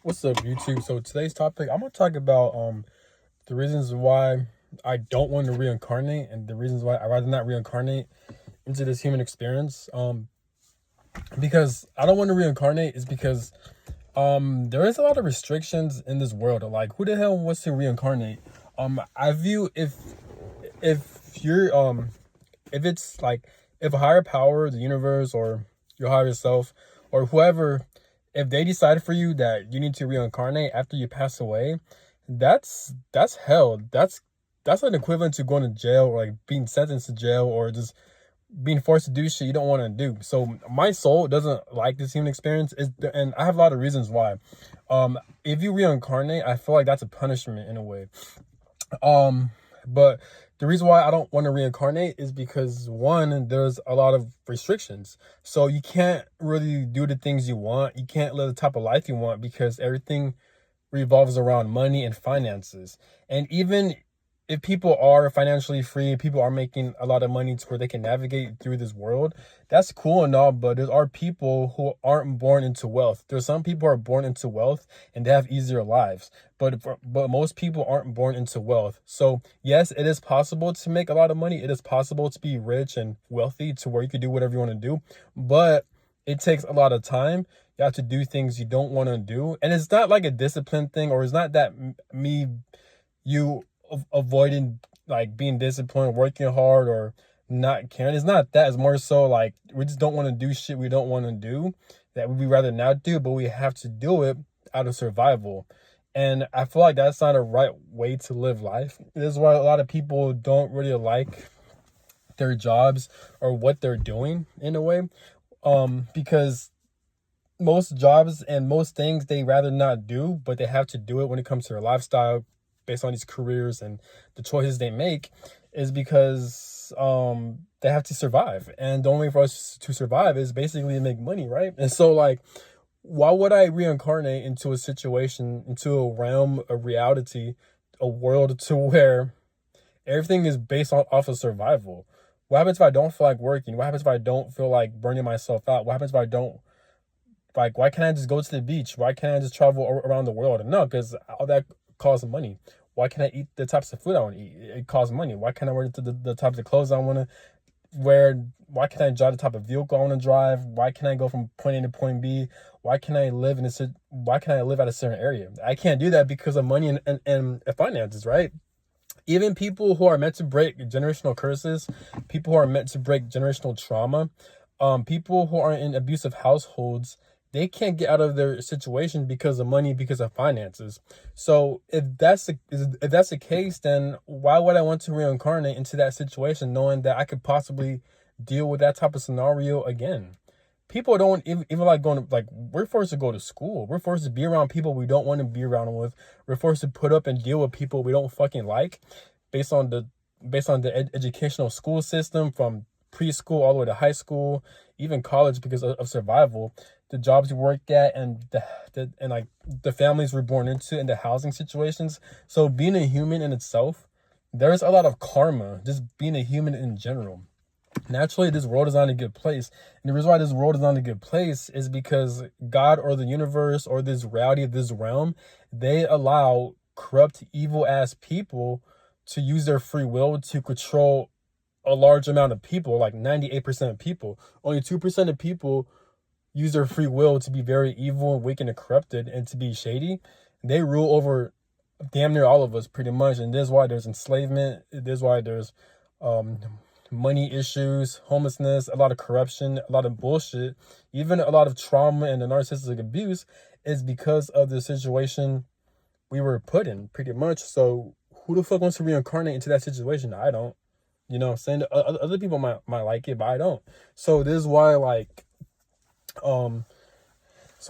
What's up, YouTube? So today's topic, I'm gonna talk about the reasons why I don't want to reincarnate and the reasons why I rather not reincarnate into this human experience. Because I don't want to reincarnate is because there is a lot of restrictions in this world. Like, who the hell wants to reincarnate? I view if you're if it's like if a higher power, the universe or your higher self or whoever, if they decide for you that you need to reincarnate after you pass away, that's hell. That's an equivalent to going to jail or like being sentenced to jail or just being forced to do shit you don't want to do. So my soul doesn't like this human experience, and I have a lot of reasons why. If you reincarnate, I feel like that's a punishment in a way. But the reason why I don't want to reincarnate is because one, there's a lot of restrictions. So you can't really do the things you want. You can't live the type of life you want because everything revolves around money and finances. And even if people are financially free, people are making a lot of money to where they can navigate through this world, that's cool and all, but there are people who aren't born into wealth. There's some people who are born into wealth and they have easier lives, but most people aren't born into wealth. So yes, it is possible to make a lot of money. It is possible to be rich and wealthy to where you can do whatever you want to do, but it takes a lot of time. You have to do things you don't want to do, and it's not like a discipline thing, or it's not that you avoiding like being disciplined, working hard, or not caring. It's not that. It's more so like we just don't want to do shit we don't want to do that we rather not do, but we have to do it out of survival. And I feel like that's not a right way to live life. This is why a lot of people don't really like their jobs or what they're doing in a way. Because most jobs and most things they rather not do, but they have to do it when it comes to their lifestyle based on these careers and the choices they make, is because they have to survive. And the only way for us to survive is basically to make money, right? And so like, why would I reincarnate into a situation, into a realm, a reality, a world to where everything is based off of survival? What happens if I don't feel like working? What happens if I don't feel like burning myself out? What happens if I don't, like, why can't I just go to the beach? Why can't I just travel around the world? No, because all that costs money. Why can't I eat the types of food I want to eat? It costs money. Why can't I wear the types of clothes I want to wear? Why can't I drive the type of vehicle I want to drive? Why can't I go from point A to point B? Why can't I live why can't I live at a certain area? I can't do that because of money and finances, right? Even people who are meant to break generational curses, people who are meant to break generational trauma, people who are in abusive households, they can't get out of their situation because of money, because of finances. So if that's the case, then why would I want to reincarnate into that situation, knowing that I could possibly deal with that type of scenario again? People don't even like going to, like, we're forced to go to school. We're forced to be around people we don't want to be around with. We're forced to put up and deal with people we don't fucking like based on the educational school system, from preschool all the way to high school, even college, because of survival, the jobs you worked at, and and like the families we're born into, and the housing situations. So being a human in itself, there's a lot of karma just being a human in general. Naturally, this world is not a good place. And the reason why this world is not a good place is because God or the universe or this reality of this realm, they allow corrupt, evil ass people to use their free will to control a large amount of people, like 98% of people. Only 2% of people use their free will to be very evil and wicked and corrupted and to be shady. They rule over damn near all of us pretty much. And this is why there's enslavement. This is why there's um money issues, homelessness, a lot of corruption, a lot of bullshit, even a lot of trauma and the narcissistic abuse, is because of the situation we were put in pretty much. So who the fuck wants to reincarnate into that situation? I don't. You know what I'm saying? Other people might like it, but I don't. So this is why, like, so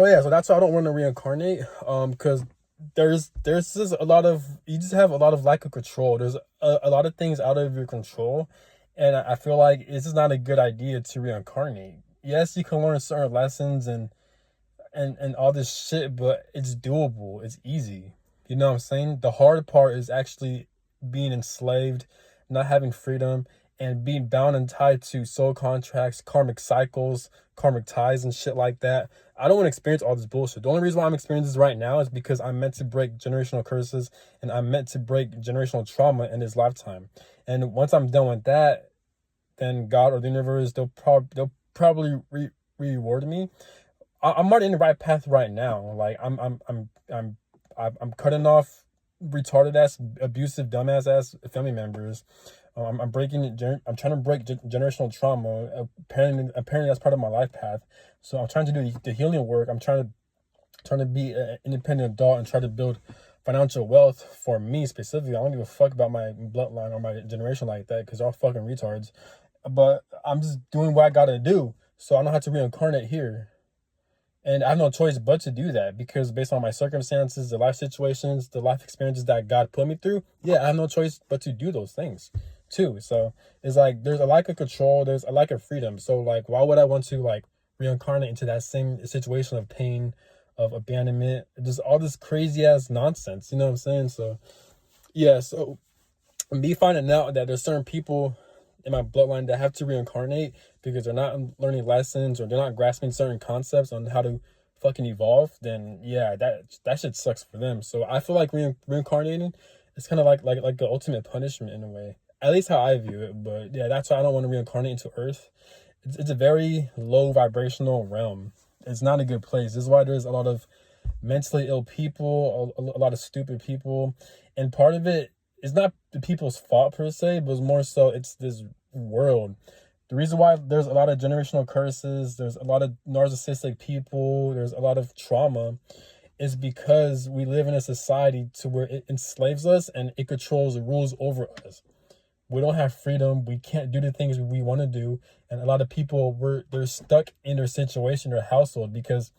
yeah, so that's why I don't want to reincarnate. Because there's just a lot of, you just have a lot of lack of control. There's a lot of things out of your control, and I feel like it's just not a good idea to reincarnate. Yes, you can learn certain lessons and all this shit, but it's doable. It's easy. You know what I'm saying? The hard part is actually being enslaved, not having freedom, and being bound and tied to soul contracts, karmic cycles, karmic ties, and shit like that. I don't want to experience all this bullshit. The only reason why I'm experiencing this right now is because I'm meant to break generational curses, and I'm meant to break generational trauma in this lifetime. And once I'm done with that, then God or the universe, they'll probably reward me. I'm already in the right path right now. Like I'm cutting off retarded ass, abusive, dumbass ass family members. I'm breaking. I'm trying to break generational trauma. Apparently that's part of my life path. So I'm trying to do the healing work. I'm trying to be an independent adult and try to build financial wealth for me specifically. I don't give a fuck about my bloodline or my generation like that, because they're all fucking retards. But I'm just doing what I gotta do, so I don't have to reincarnate here. And I have no choice but to do that, because based on my circumstances, the life situations, the life experiences that God put me through, yeah, I have no choice but to do those things too. So it's like there's a lack of control, there's a lack of freedom. So like, why would I want to like reincarnate into that same situation of pain, of abandonment, just all this crazy ass nonsense, you know what I'm saying? So yeah, so me finding out that there's certain people in my bloodline that have to reincarnate because they're not learning lessons or they're not grasping certain concepts on how to fucking evolve, then yeah, that shit sucks for them. So I feel like reincarnating is kind of like the ultimate punishment in a way, at least how I view it. But yeah, that's why I don't want to reincarnate into Earth. It's a very low vibrational realm. It's not a good place. This is why there's a lot of mentally ill people, a lot of stupid people, and part of it is not the people's fault per se, but more so it's this world. The reason why there's a lot of generational curses, there's a lot of narcissistic people, there's a lot of trauma, is because we live in a society to where it enslaves us and it controls the rules over us. We don't have freedom. We can't do the things we want to do. And a lot of people, they're stuck in their situation, their household, because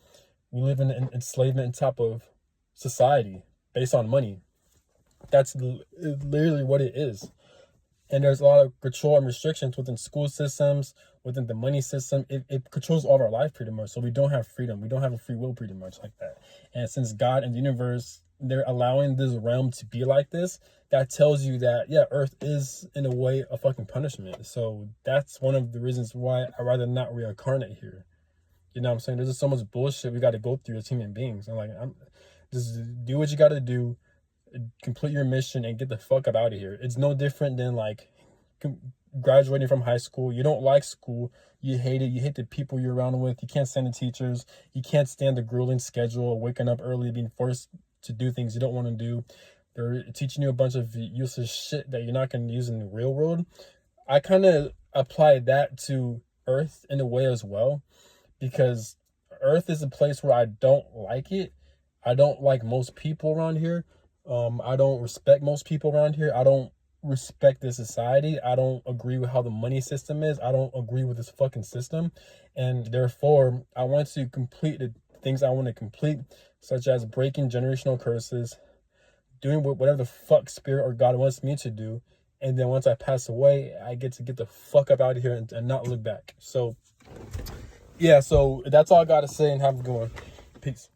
we live in an enslavement type of society based on money. That's literally what it is. And there's a lot of control and restrictions within school systems, within the money system. It controls all of our life pretty much. So we don't have freedom. We don't have a free will pretty much like that. And since God and the universe, they're allowing this realm to be like this, that tells you that, yeah, Earth is in a way a fucking punishment. So that's one of the reasons why I'd rather not reincarnate here. You know what I'm saying? There's just so much bullshit we got to go through as human beings. I'm just do what you got to do, complete your mission, and get the fuck up out of here. It's no different than like graduating from high school. You don't like school. You hate it. You hate the people you're around with. You can't stand the teachers. You can't stand the grueling schedule, waking up early, being forced to do things you don't want to do. They're teaching you a bunch of useless shit that you're not going to use in the real world. I kind of apply that to Earth in a way as well, because Earth is a place where I don't like it. I don't like most people around here. I don't respect most people around here. I don't respect this society. I don't agree with how the money system is. I don't agree with this fucking system. And therefore, I want to complete the things I want to complete, such as breaking generational curses, doing whatever the fuck spirit or God wants me to do. And then once I pass away, I get to get the fuck up out of here and not look back. So yeah, so that's all I got to say, and have a good one. Peace.